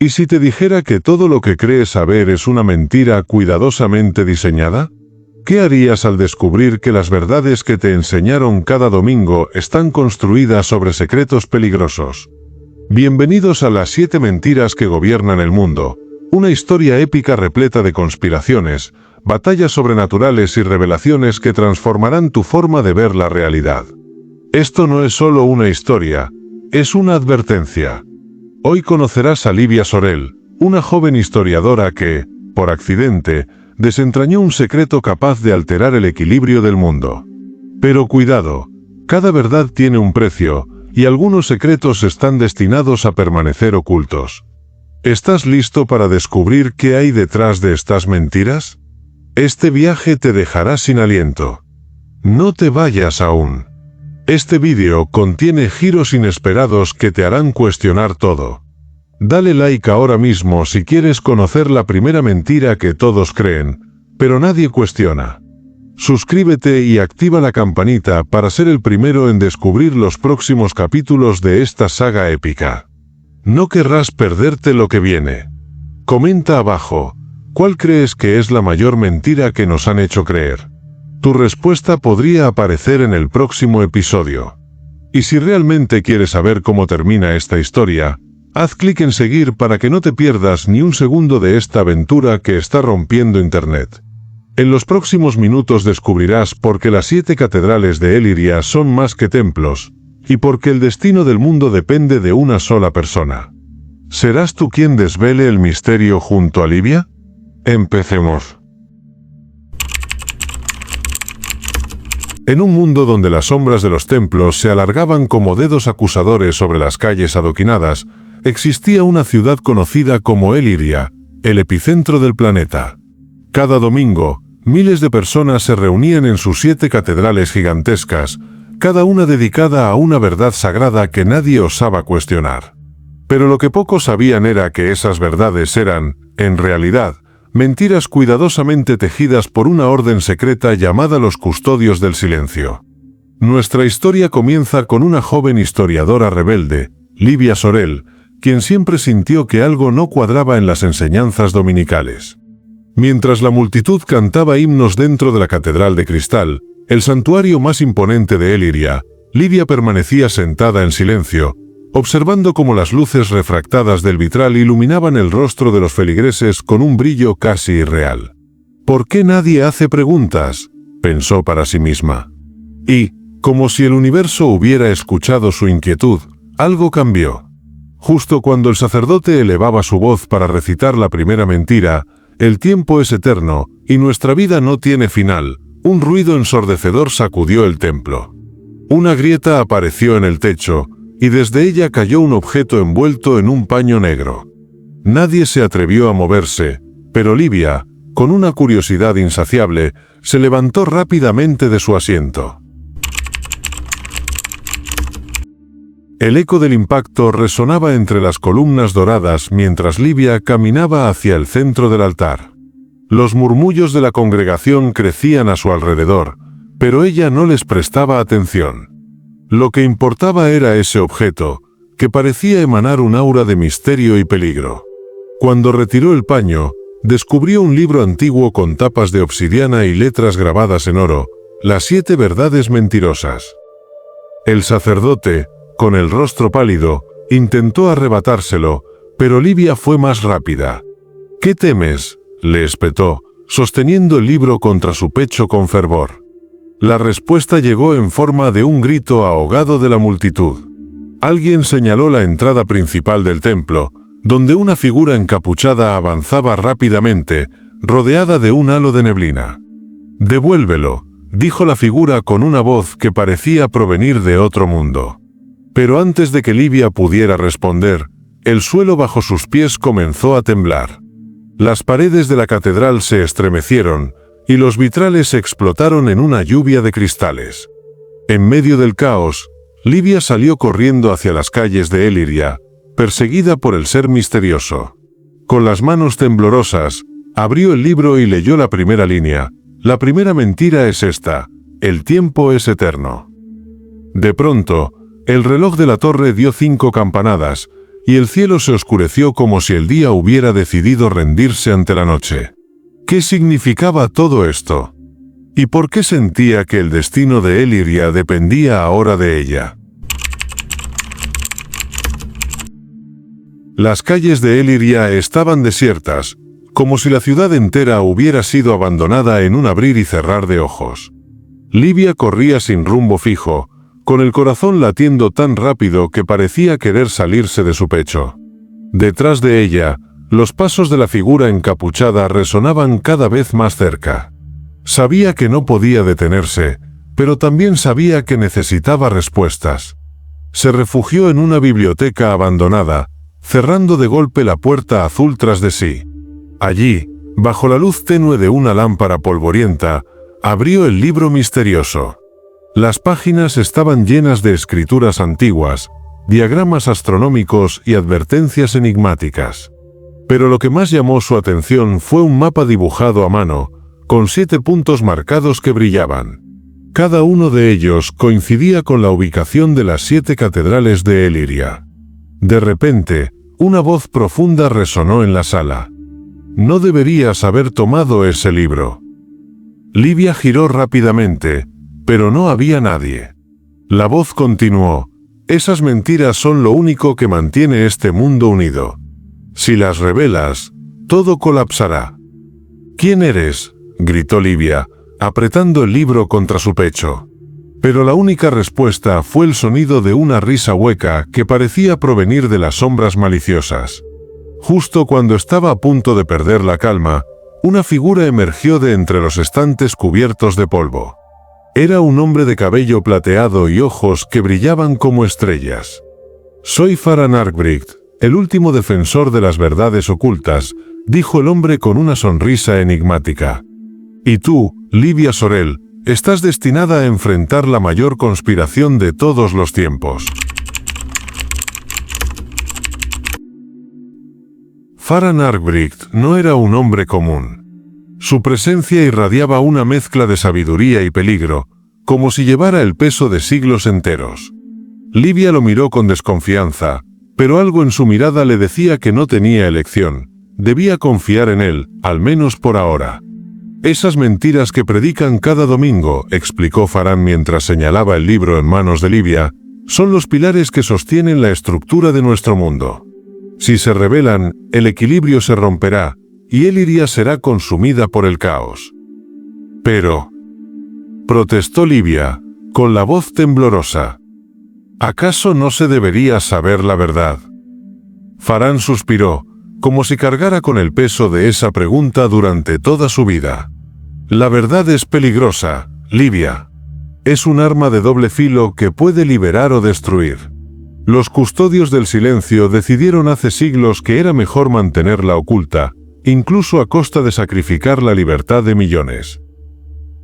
¿Y si te dijera que todo lo que crees saber es una mentira cuidadosamente diseñada? ¿Qué harías al descubrir que las verdades que te enseñaron cada domingo están construidas sobre secretos peligrosos? Bienvenidos a las 7 mentiras que gobiernan el mundo, una historia épica repleta de conspiraciones, batallas sobrenaturales y revelaciones que transformarán tu forma de ver la realidad. Esto no es solo una historia, es una advertencia. Hoy conocerás a Livia Sorel, una joven historiadora que, por accidente, desentrañó un secreto capaz de alterar el equilibrio del mundo. Pero cuidado, cada verdad tiene un precio, y algunos secretos están destinados a permanecer ocultos. ¿Estás listo para descubrir qué hay detrás de estas mentiras? Este viaje te dejará sin aliento. No te vayas aún. Este vídeo contiene giros inesperados que te harán cuestionar todo. Dale like ahora mismo si quieres conocer la primera mentira que todos creen, pero nadie cuestiona. Suscríbete y activa la campanita para ser el primero en descubrir los próximos capítulos de esta saga épica. No querrás perderte lo que viene. Comenta abajo, ¿cuál crees que es la mayor mentira que nos han hecho creer? Tu respuesta podría aparecer en el próximo episodio. Y si realmente quieres saber cómo termina esta historia, haz clic en seguir para que no te pierdas ni un segundo de esta aventura que está rompiendo Internet. En los próximos minutos descubrirás por qué las 7 catedrales de Elyria son más que templos, y por qué el destino del mundo depende de una sola persona. ¿Serás tú quien desvele el misterio junto a Livia? Empecemos. En un mundo donde las sombras de los templos se alargaban como dedos acusadores sobre las calles adoquinadas, existía una ciudad conocida como Elyria, el epicentro del planeta. Cada domingo, miles de personas se reunían en sus 7 catedrales gigantescas, cada una dedicada a una verdad sagrada que nadie osaba cuestionar. Pero lo que pocos sabían era que esas verdades eran, en realidad, mentiras cuidadosamente tejidas por una orden secreta llamada los Custodios del Silencio. Nuestra historia comienza con una joven historiadora rebelde, Livia Sorel, quien siempre sintió que algo no cuadraba en las enseñanzas dominicales. Mientras la multitud cantaba himnos dentro de la Catedral de Cristal, el santuario más imponente de Elyria, Livia permanecía sentada en silencio, observando cómo las luces refractadas del vitral iluminaban el rostro de los feligreses con un brillo casi irreal. ¿Por qué nadie hace preguntas?, pensó para sí misma. Y, como si el universo hubiera escuchado su inquietud, algo cambió. Justo cuando el sacerdote elevaba su voz para recitar la primera mentira, el tiempo es eterno, y nuestra vida no tiene final, un ruido ensordecedor sacudió el templo. Una grieta apareció en el techo, y desde ella cayó un objeto envuelto en un paño negro. Nadie se atrevió a moverse, pero Livia, con una curiosidad insaciable, se levantó rápidamente de su asiento. El eco del impacto resonaba entre las columnas doradas mientras Livia caminaba hacia el centro del altar. Los murmullos de la congregación crecían a su alrededor, pero ella no les prestaba atención. Lo que importaba era ese objeto, que parecía emanar un aura de misterio y peligro. Cuando retiró el paño, descubrió un libro antiguo con tapas de obsidiana y letras grabadas en oro, las 7 verdades mentirosas. El sacerdote, con el rostro pálido, intentó arrebatárselo, pero Livia fue más rápida. ¿Qué temes?, le espetó, sosteniendo el libro contra su pecho con fervor. La respuesta llegó en forma de un grito ahogado de la multitud. Alguien señaló la entrada principal del templo, donde una figura encapuchada avanzaba rápidamente, rodeada de un halo de neblina. «Devuélvelo», dijo la figura con una voz que parecía provenir de otro mundo. Pero antes de que Livia pudiera responder, el suelo bajo sus pies comenzó a temblar. Las paredes de la catedral se estremecieron, y los vitrales explotaron en una lluvia de cristales. En medio del caos, Livia salió corriendo hacia las calles de Elyria, perseguida por el ser misterioso. Con las manos temblorosas, abrió el libro y leyó la primera línea. La primera mentira es esta: el tiempo es eterno. De pronto, el reloj de la torre dio 5 campanadas, y el cielo se oscureció como si el día hubiera decidido rendirse ante la noche. ¿Qué significaba todo esto? ¿Y por qué sentía que el destino de Elyria dependía ahora de ella? Las calles de Elyria estaban desiertas, como si la ciudad entera hubiera sido abandonada en un abrir y cerrar de ojos. Livia corría sin rumbo fijo, con el corazón latiendo tan rápido que parecía querer salirse de su pecho. Detrás de ella, los pasos de la figura encapuchada resonaban cada vez más cerca. Sabía que no podía detenerse, pero también sabía que necesitaba respuestas. Se refugió en una biblioteca abandonada, cerrando de golpe la puerta azul tras de sí. Allí, bajo la luz tenue de una lámpara polvorienta, abrió el libro misterioso. Las páginas estaban llenas de escrituras antiguas, diagramas astronómicos y advertencias enigmáticas. Pero lo que más llamó su atención fue un mapa dibujado a mano, con 7 puntos marcados que brillaban. Cada uno de ellos coincidía con la ubicación de las 7 catedrales de Elyria. De repente, una voz profunda resonó en la sala. No deberías haber tomado ese libro. Livia giró rápidamente, pero no había nadie. La voz continuó: esas mentiras son lo único que mantiene este mundo unido. Si las revelas, todo colapsará. ¿Quién eres?, gritó Livia, apretando el libro contra su pecho. Pero la única respuesta fue el sonido de una risa hueca que parecía provenir de las sombras maliciosas. Justo cuando estaba a punto de perder la calma, una figura emergió de entre los estantes cubiertos de polvo. Era un hombre de cabello plateado y ojos que brillaban como estrellas. «Soy Farhan Arkwright, el último defensor de las verdades ocultas», dijo el hombre con una sonrisa enigmática. «Y tú, Livia Sorel, estás destinada a enfrentar la mayor conspiración de todos los tiempos». Farhan Arkwright no era un hombre común. Su presencia irradiaba una mezcla de sabiduría y peligro, como si llevara el peso de siglos enteros. Livia lo miró con desconfianza, pero algo en su mirada le decía que no tenía elección. Debía confiar en él, al menos por ahora. «Esas mentiras que predican cada domingo», explicó Farhan mientras señalaba el libro en manos de Livia, «son los pilares que sostienen la estructura de nuestro mundo. Si se revelan, el equilibrio se romperá, y Elyria será consumida por el caos». «Pero», protestó Livia, con la voz temblorosa, «¿acaso no se debería saber la verdad?». Farhan suspiró, como si cargara con el peso de esa pregunta durante toda su vida. «La verdad es peligrosa, Livia. Es un arma de doble filo que puede liberar o destruir. Los custodios del silencio decidieron hace siglos que era mejor mantenerla oculta, incluso a costa de sacrificar la libertad de millones».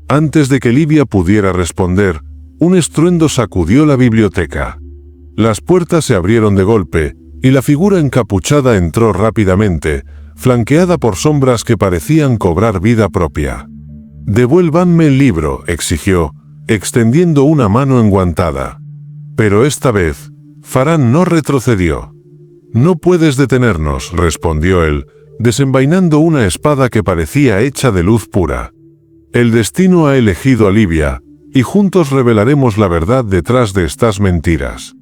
Antes de que Livia pudiera responder, un estruendo sacudió la biblioteca. Las puertas se abrieron de golpe, y la figura encapuchada entró rápidamente, flanqueada por sombras que parecían cobrar vida propia. «Devuélvanme el libro», exigió, extendiendo una mano enguantada. Pero esta vez, Farhan no retrocedió. «No puedes detenernos», respondió él, desenvainando una espada que parecía hecha de luz pura. «El destino ha elegido a Livia, y juntos revelaremos la verdad detrás de estas mentiras».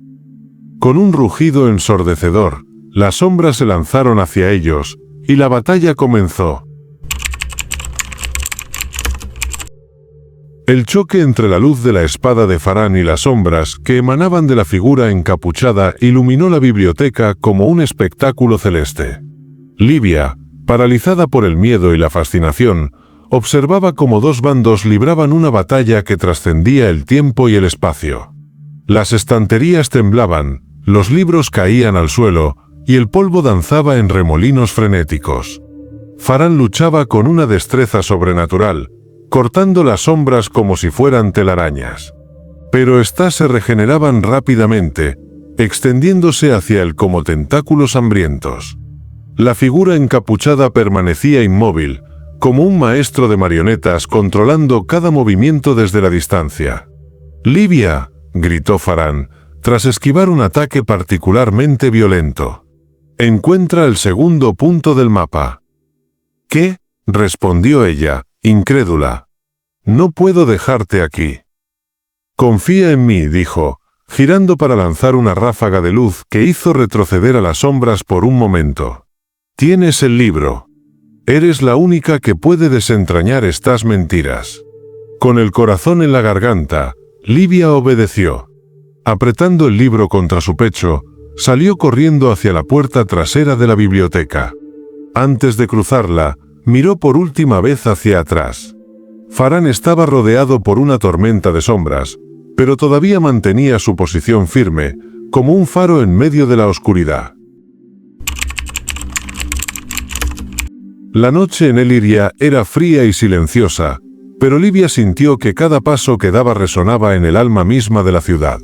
Con un rugido ensordecedor, las sombras se lanzaron hacia ellos, y la batalla comenzó. El choque entre la luz de la espada de Farhan y las sombras que emanaban de la figura encapuchada iluminó la biblioteca como un espectáculo celeste. Livia, paralizada por el miedo y la fascinación, observaba cómo dos bandos libraban una batalla que trascendía el tiempo y el espacio. Las estanterías temblaban, los libros caían al suelo, y el polvo danzaba en remolinos frenéticos. Farhan luchaba con una destreza sobrenatural, cortando las sombras como si fueran telarañas. Pero éstas se regeneraban rápidamente, extendiéndose hacia él como tentáculos hambrientos. La figura encapuchada permanecía inmóvil, como un maestro de marionetas controlando cada movimiento desde la distancia. «Livia», gritó Farhan, tras esquivar un ataque particularmente violento. Encuentra el segundo punto del mapa. ¿Qué? Respondió ella, incrédula. No puedo dejarte aquí. Confía en mí, dijo, girando para lanzar una ráfaga de luz que hizo retroceder a las sombras por un momento. Tienes el libro. Eres la única que puede desentrañar estas mentiras. Con el corazón en la garganta, Livia obedeció. Apretando el libro contra su pecho, salió corriendo hacia la puerta trasera de la biblioteca. Antes de cruzarla, miró por última vez hacia atrás. Farán estaba rodeado por una tormenta de sombras, pero todavía mantenía su posición firme, como un faro en medio de la oscuridad. La noche en Elyria era fría y silenciosa, pero Livia sintió que cada paso que daba resonaba en el alma misma de la ciudad.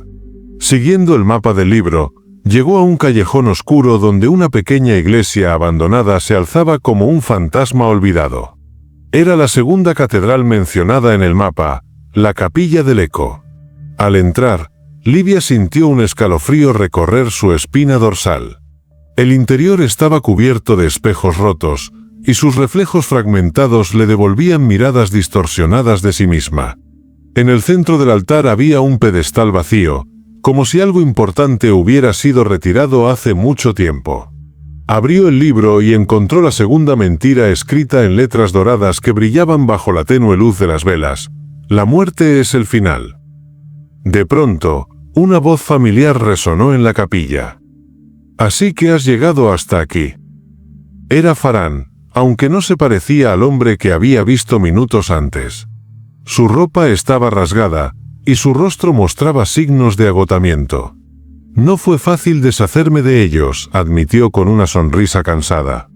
Siguiendo el mapa del libro, llegó a un callejón oscuro donde una pequeña iglesia abandonada se alzaba como un fantasma olvidado. Era la segunda catedral mencionada en el mapa, la Capilla del Eco. Al entrar, Livia sintió un escalofrío recorrer su espina dorsal. El interior estaba cubierto de espejos rotos, y sus reflejos fragmentados le devolvían miradas distorsionadas de sí misma. En el centro del altar había un pedestal vacío, como si algo importante hubiera sido retirado hace mucho tiempo. Abrió el libro y encontró la segunda mentira escrita en letras doradas que brillaban bajo la tenue luz de las velas. La muerte es el final. De pronto, una voz familiar resonó en la capilla. Así que has llegado hasta aquí. Era Farán, aunque no se parecía al hombre que había visto minutos antes. Su ropa estaba rasgada, y su rostro mostraba signos de agotamiento. No fue fácil deshacerme de ellos, admitió con una sonrisa cansada.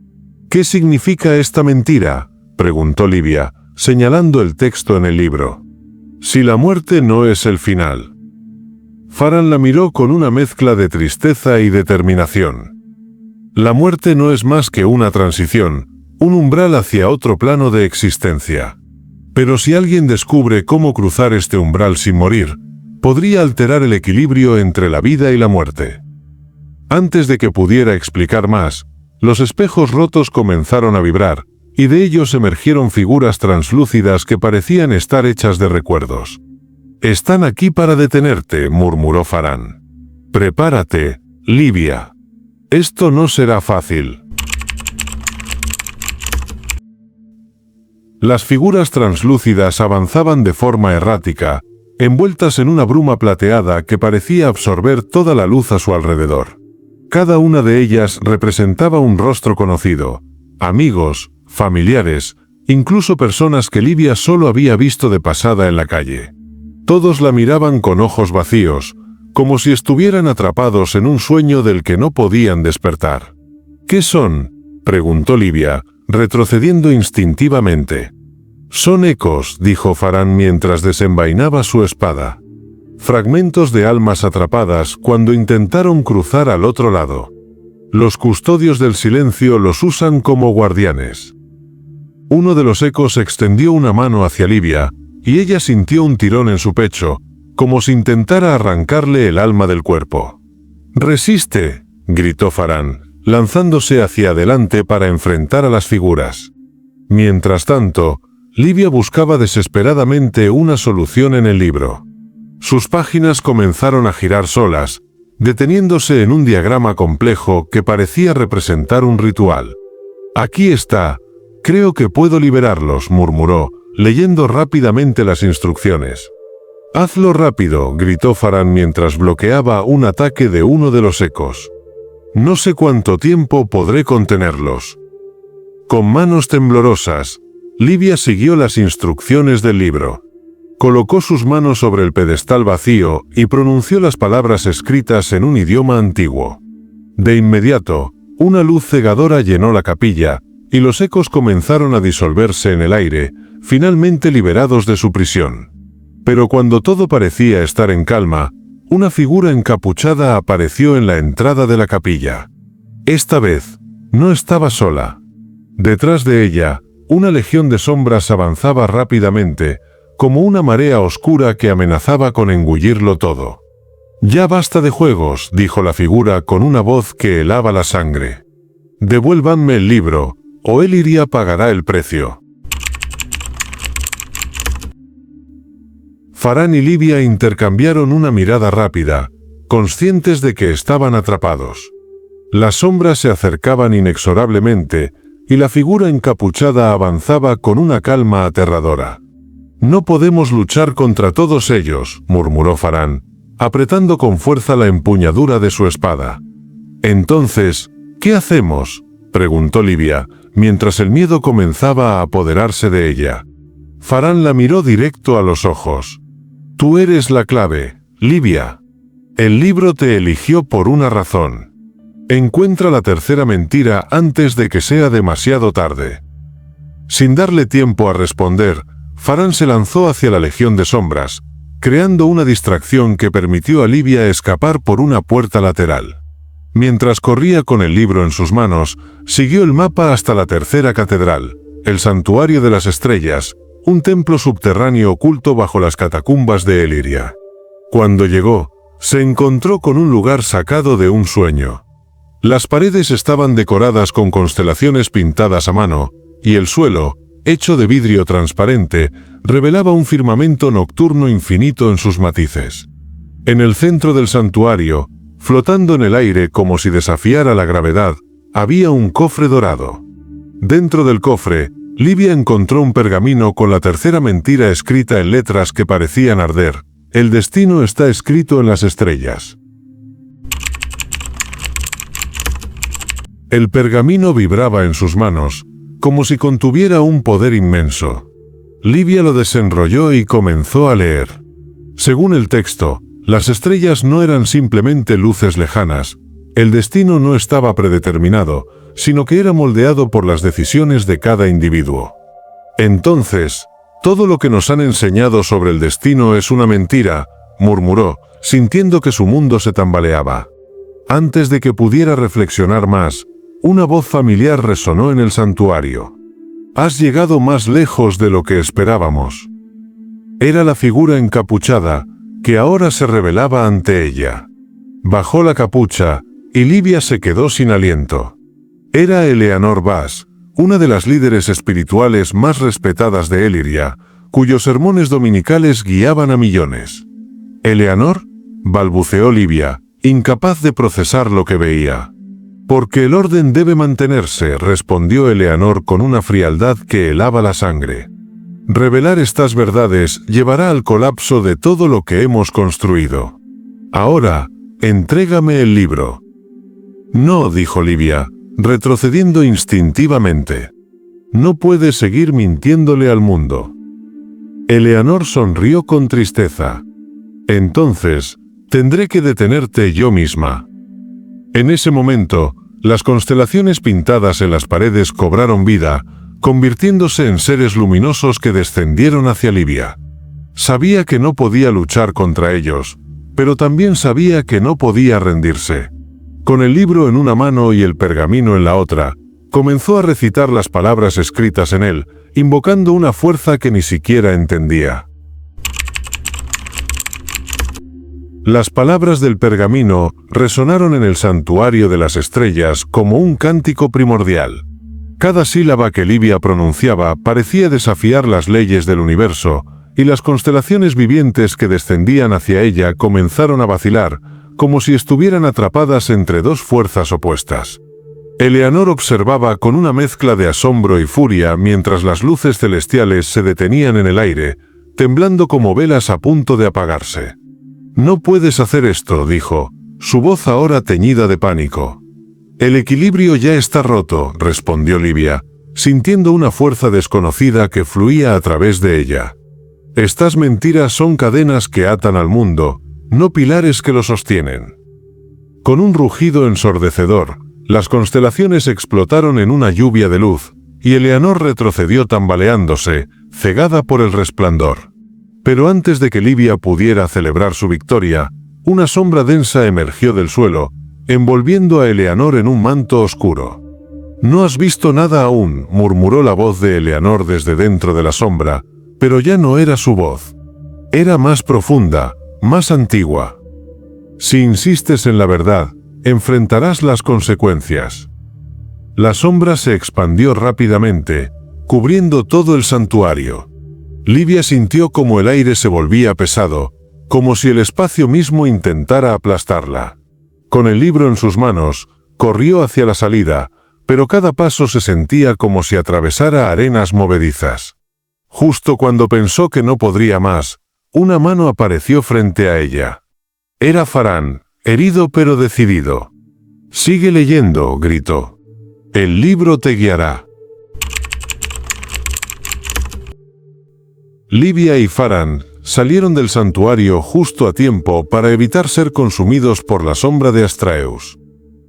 ¿Qué significa esta mentira?, preguntó Livia, señalando el texto en el libro. Si la muerte no es el final. Farán la miró con una mezcla de tristeza y determinación. La muerte no es más que una transición, un umbral hacia otro plano de existencia. Pero si alguien descubre cómo cruzar este umbral sin morir, podría alterar el equilibrio entre la vida y la muerte. Antes de que pudiera explicar más, los espejos rotos comenzaron a vibrar, y de ellos emergieron figuras translúcidas que parecían estar hechas de recuerdos. «Están aquí para detenerte», murmuró Farán. «Prepárate, Livia. Esto no será fácil». Las figuras translúcidas avanzaban de forma errática, envueltas en una bruma plateada que parecía absorber toda la luz a su alrededor. Cada una de ellas representaba un rostro conocido, amigos, familiares, incluso personas que Livia solo había visto de pasada en la calle. Todos la miraban con ojos vacíos, como si estuvieran atrapados en un sueño del que no podían despertar. «¿Qué son?», preguntó Livia, retrocediendo instintivamente. «Son ecos», dijo Farán mientras desenvainaba su espada. «Fragmentos de almas atrapadas cuando intentaron cruzar al otro lado. Los custodios del silencio los usan como guardianes». Uno de los ecos extendió una mano hacia Livia, y ella sintió un tirón en su pecho, como si intentara arrancarle el alma del cuerpo. «¡Resiste!», gritó Farán, lanzándose hacia adelante para enfrentar a las figuras. Mientras tanto, Livia buscaba desesperadamente una solución en el libro. Sus páginas comenzaron a girar solas, deteniéndose en un diagrama complejo que parecía representar un ritual. «Aquí está. Creo que puedo liberarlos», murmuró, leyendo rápidamente las instrucciones. «Hazlo rápido», gritó Farán mientras bloqueaba un ataque de uno de los ecos. «No sé cuánto tiempo podré contenerlos». Con manos temblorosas, Livia siguió las instrucciones del libro. Colocó sus manos sobre el pedestal vacío y pronunció las palabras escritas en un idioma antiguo. De inmediato, una luz cegadora llenó la capilla, y los ecos comenzaron a disolverse en el aire, finalmente liberados de su prisión. Pero cuando todo parecía estar en calma, una figura encapuchada apareció en la entrada de la capilla. Esta vez, no estaba sola. Detrás de ella, una legión de sombras avanzaba rápidamente, como una marea oscura que amenazaba con engullirlo todo. «Ya basta de juegos», dijo la figura con una voz que helaba la sangre. Devuélvanme el libro, o Elyria pagará el precio. Farán y Livia intercambiaron una mirada rápida, conscientes de que estaban atrapados. Las sombras se acercaban inexorablemente, y la figura encapuchada avanzaba con una calma aterradora. «No podemos luchar contra todos ellos», murmuró Farán, apretando con fuerza la empuñadura de su espada. «Entonces, ¿qué hacemos?», preguntó Livia, mientras el miedo comenzaba a apoderarse de ella. Farán la miró directo a los ojos. «Tú eres la clave, Livia. El libro te eligió por una razón. Encuentra la tercera mentira antes de que sea demasiado tarde». Sin darle tiempo a responder, Farán se lanzó hacia la Legión de Sombras, creando una distracción que permitió a Livia escapar por una puerta lateral. Mientras corría con el libro en sus manos, siguió el mapa hasta la tercera catedral, el Santuario de las Estrellas, un templo subterráneo oculto bajo las catacumbas de Elyria. Cuando llegó, se encontró con un lugar sacado de un sueño. Las paredes estaban decoradas con constelaciones pintadas a mano, y el suelo, hecho de vidrio transparente, revelaba un firmamento nocturno infinito en sus matices. En el centro del santuario, flotando en el aire como si desafiara la gravedad, había un cofre dorado. Dentro del cofre, Livia encontró un pergamino con la tercera mentira escrita en letras que parecían arder. El destino está escrito en las estrellas. El pergamino vibraba en sus manos, como si contuviera un poder inmenso. Livia lo desenrolló y comenzó a leer. Según el texto, las estrellas no eran simplemente luces lejanas. El destino no estaba predeterminado, sino que era moldeado por las decisiones de cada individuo. Entonces, «todo lo que nos han enseñado sobre el destino es una mentira», murmuró, sintiendo que su mundo se tambaleaba. Antes de que pudiera reflexionar más, una voz familiar resonó en el santuario. «Has llegado más lejos de lo que esperábamos». Era la figura encapuchada, que ahora se revelaba ante ella. Bajó la capucha, y Livia se quedó sin aliento. Era Eleanor Vaz, una de las líderes espirituales más respetadas de Elyria, cuyos sermones dominicales guiaban a millones. «¿Eleanor?», balbuceó Livia, incapaz de procesar lo que veía. «Porque el orden debe mantenerse», respondió Eleanor con una frialdad que helaba la sangre. «Revelar estas verdades llevará al colapso de todo lo que hemos construido. Ahora, entrégame el libro». «No», dijo Livia, retrocediendo instintivamente. «No puedes seguir mintiéndole al mundo». Eleanor sonrió con tristeza. «Entonces, tendré que detenerte yo misma». En ese momento, las constelaciones pintadas en las paredes cobraron vida, convirtiéndose en seres luminosos que descendieron hacia Livia. Sabía que no podía luchar contra ellos, pero también sabía que no podía rendirse. Con el libro en una mano y el pergamino en la otra, comenzó a recitar las palabras escritas en él, invocando una fuerza que ni siquiera entendía. Las palabras del pergamino resonaron en el santuario de las estrellas como un cántico primordial. Cada sílaba que Livia pronunciaba parecía desafiar las leyes del universo, y las constelaciones vivientes que descendían hacia ella comenzaron a vacilar, como si estuvieran atrapadas entre dos fuerzas opuestas. Eleanor observaba con una mezcla de asombro y furia mientras las luces celestiales se detenían en el aire, temblando como velas a punto de apagarse. «No puedes hacer esto», dijo, su voz ahora teñida de pánico. «El equilibrio ya está roto», respondió Livia, sintiendo una fuerza desconocida que fluía a través de ella. «Estas mentiras son cadenas que atan al mundo, no pilares que lo sostienen». Con un rugido ensordecedor, las constelaciones explotaron en una lluvia de luz, y Eleanor retrocedió tambaleándose, cegada por el resplandor. Pero antes de que Livia pudiera celebrar su victoria, una sombra densa emergió del suelo, envolviendo a Eleanor en un manto oscuro. «No has visto nada aún», murmuró la voz de Eleanor desde dentro de la sombra, pero ya no era su voz. Era más profunda, más antigua. «Si insistes en la verdad, enfrentarás las consecuencias». La sombra se expandió rápidamente, cubriendo todo el santuario. Livia sintió como el aire se volvía pesado, como si el espacio mismo intentara aplastarla. Con el libro en sus manos, corrió hacia la salida, pero cada paso se sentía como si atravesara arenas movedizas. Justo cuando pensó que no podría más, una mano apareció frente a ella. Era Farhan, herido pero decidido. «Sigue leyendo», gritó. «El libro te guiará». Livia y Farhan salieron del santuario justo a tiempo para evitar ser consumidos por la sombra de Astraeus.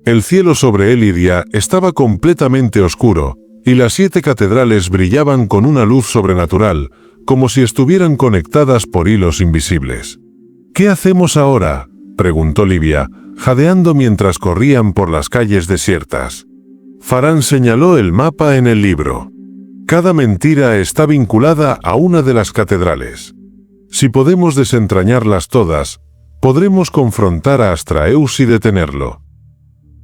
El cielo sobre Eliria estaba completamente oscuro, y las 7 catedrales brillaban con una luz sobrenatural, como si estuvieran conectadas por hilos invisibles. «¿Qué hacemos ahora?», preguntó Livia, jadeando mientras corrían por las calles desiertas. Farhan señaló el mapa en el libro. «Cada mentira está vinculada a una de las catedrales. Si podemos desentrañarlas todas, podremos confrontar a Astraeus y detenerlo».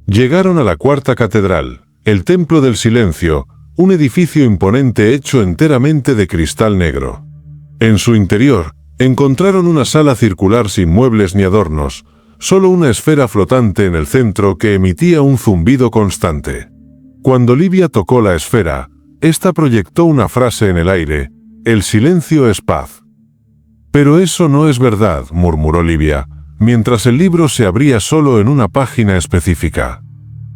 Llegaron a la 4ª catedral, el Templo del Silencio, un edificio imponente hecho enteramente de cristal negro. En su interior, encontraron una sala circular sin muebles ni adornos, solo una esfera flotante en el centro que emitía un zumbido constante. Cuando Livia tocó la esfera, ésta proyectó una frase en el aire: «El silencio es paz». «Pero eso no es verdad», murmuró Livia, mientras el libro se abría solo en una página específica.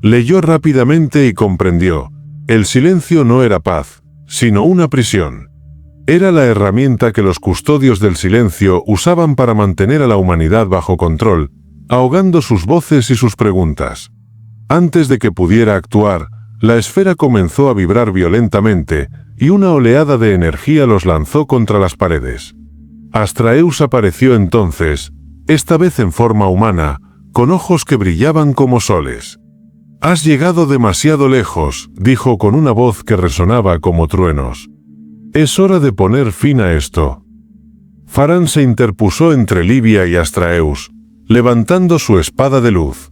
Leyó rápidamente y comprendió: el silencio no era paz, sino una prisión. Era la herramienta que los custodios del silencio usaban para mantener a la humanidad bajo control, ahogando sus voces y sus preguntas. Antes de que pudiera actuar, la esfera comenzó a vibrar violentamente, y una oleada de energía los lanzó contra las paredes. Astraeus apareció entonces, esta vez en forma humana, con ojos que brillaban como soles. «Has llegado demasiado lejos», dijo con una voz que resonaba como truenos. «Es hora de poner fin a esto». Farhan se interpuso entre Livia y Astraeus, levantando su espada de luz.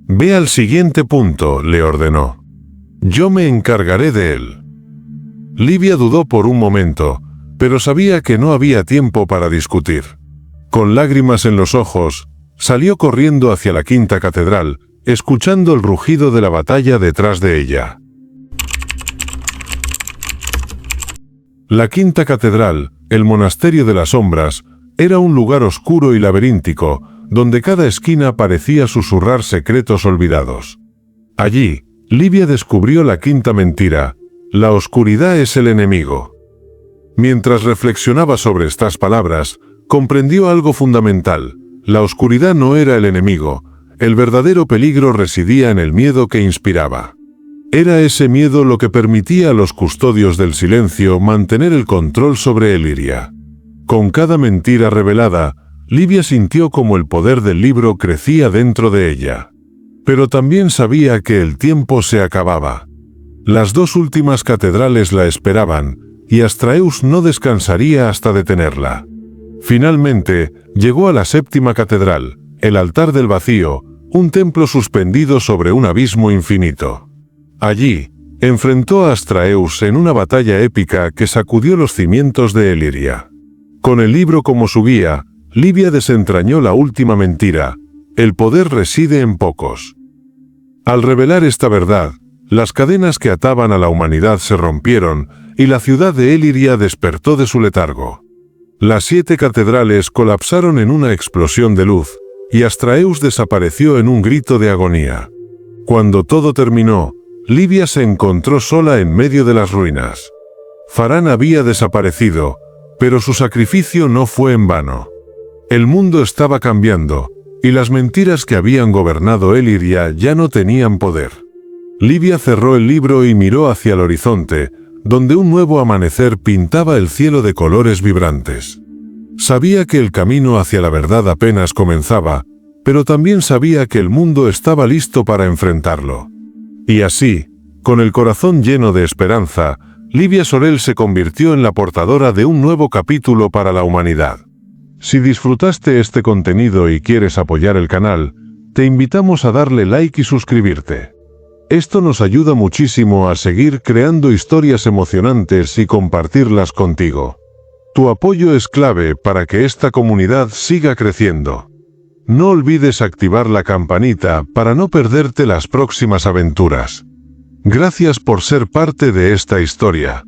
«Ve al siguiente punto», le ordenó. «Yo me encargaré de él». Livia dudó por un momento, pero sabía que no había tiempo para discutir. Con lágrimas en los ojos, salió corriendo hacia la 5ª catedral, escuchando el rugido de la batalla detrás de ella. La 5ª catedral, el monasterio de las sombras, era un lugar oscuro y laberíntico, donde cada esquina parecía susurrar secretos olvidados. Allí, Livia descubrió la 5ª mentira: la oscuridad es el enemigo. Mientras reflexionaba sobre estas palabras, comprendió algo fundamental: la oscuridad no era el enemigo, el verdadero peligro residía en el miedo que inspiraba. Era ese miedo lo que permitía a los custodios del silencio mantener el control sobre Eliria. Con cada mentira revelada, Livia sintió como el poder del libro crecía dentro de ella. Pero también sabía que el tiempo se acababa. Las 2 últimas catedrales la esperaban, y Astraeus no descansaría hasta detenerla. Finalmente, llegó a la 7ª catedral, el altar del vacío, un templo suspendido sobre un abismo infinito. Allí, enfrentó a Astraeus en una batalla épica que sacudió los cimientos de Eliria. Con el libro como su guía, Livia desentrañó la última mentira: el poder reside en pocos. Al revelar esta verdad, las cadenas que ataban a la humanidad se rompieron, y la ciudad de Eliria despertó de su letargo. Las 7 catedrales colapsaron en una explosión de luz, y Astraeus desapareció en un grito de agonía. Cuando todo terminó, Livia se encontró sola en medio de las ruinas. Farhan había desaparecido, pero su sacrificio no fue en vano. El mundo estaba cambiando, y las mentiras que habían gobernado Eliria ya no tenían poder. Livia cerró el libro y miró hacia el horizonte, donde un nuevo amanecer pintaba el cielo de colores vibrantes. Sabía que el camino hacia la verdad apenas comenzaba, pero también sabía que el mundo estaba listo para enfrentarlo. Y así, con el corazón lleno de esperanza, Livia Sorel se convirtió en la portadora de un nuevo capítulo para la humanidad. Si disfrutaste este contenido y quieres apoyar el canal, te invitamos a darle like y suscribirte. Esto nos ayuda muchísimo a seguir creando historias emocionantes y compartirlas contigo. Tu apoyo es clave para que esta comunidad siga creciendo. No olvides activar la campanita para no perderte las próximas aventuras. Gracias por ser parte de esta historia.